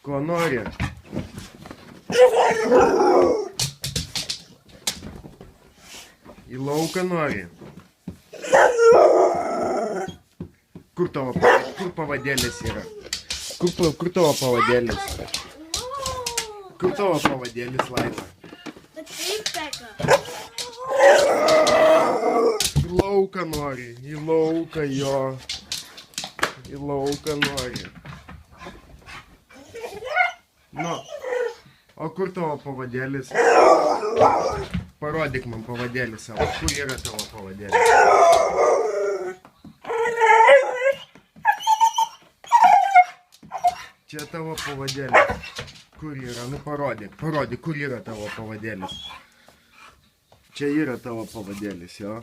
Ko nori? Į lauką nori? Kur pavadėlis yra? Kur tavo pavadėlis? Kur tavo pavadėlis, Laila? Į lauką nori, į lauką jo. Į lauką nori. Nu, o kur tavo pavadėlis? Parodyk man pavadėlį savo. Kur yra tavo pavadėlis? Čia tavo pavadėlis. Kur yra? Nu parodyk, kur yra tavo pavadėlis. Čia yra tavo pavadėlis, jo.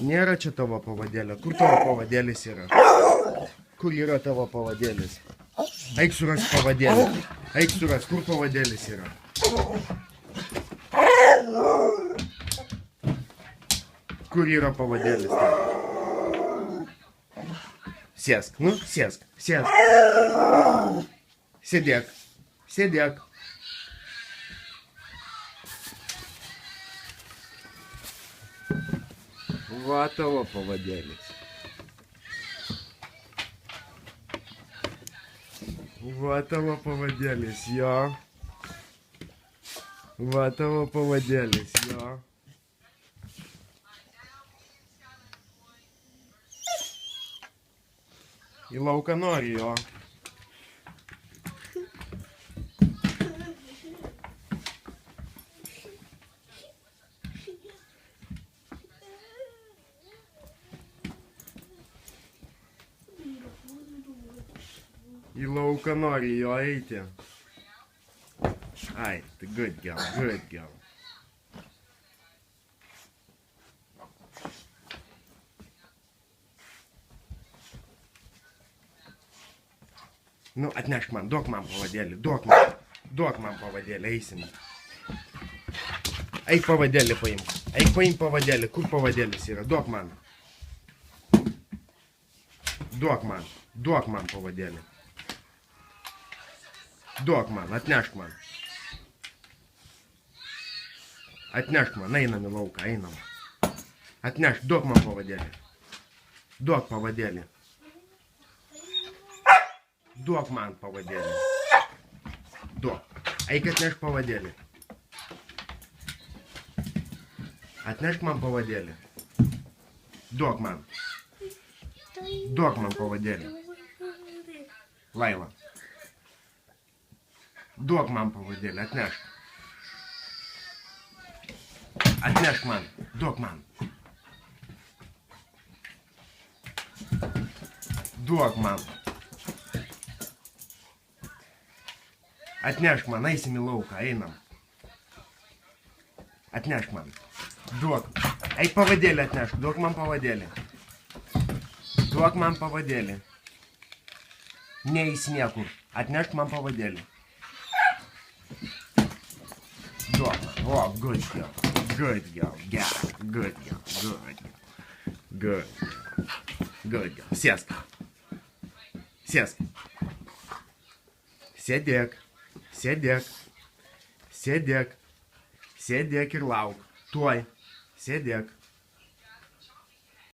Nėra čia tavo pavadėlio. Kur tavo pavadėlis yra? Kur yra tavo pavadėlis? Eik suras pavadėlį. Eik suras, kur pavadėlis yra? Kur yra pavadėlis? Sėsk, nu, sėsk. Sėdėk. Va tavo pavadėlis. Va tavo pavadėlis, jo. Va tavo pavadėlis, jo. Į lauką nori, jo. Į lauką nori jo eiti. Ai, tai good girl. Nu, atnešk man, duok man pavadėlį, duok man pavadėlį, eisim. Eik pavadėlį paimk pavadėlį, kur pavadėlis yra, duok man. Duok man pavadėlį. Duok man, atnešk man. Atnešk man, einam į lauką, einam. Atnešk, duok man pavadėlį. Duok pavadėlį. Duok man pavadėlį. Duok. Eik atnešk pavadėlį. Atnešk man pavadėlį. Duok man. Duok man pavadėlį. Laila. Duok man pavadėlį, atnešk. Atnešk man, duok man. Duok man. Atnešk man, eisim į lauką, einam. Atnešk man. Duok. Eik pavadėlį atnešk, duok man pavadėlį. Duok man pavadėlį. Neis niekur. Atnešk man pavadėlį. Duok man. O, good girl. Good girl. Sėsk. Sėdėk ir lauk. Tuoj. Sėdėk.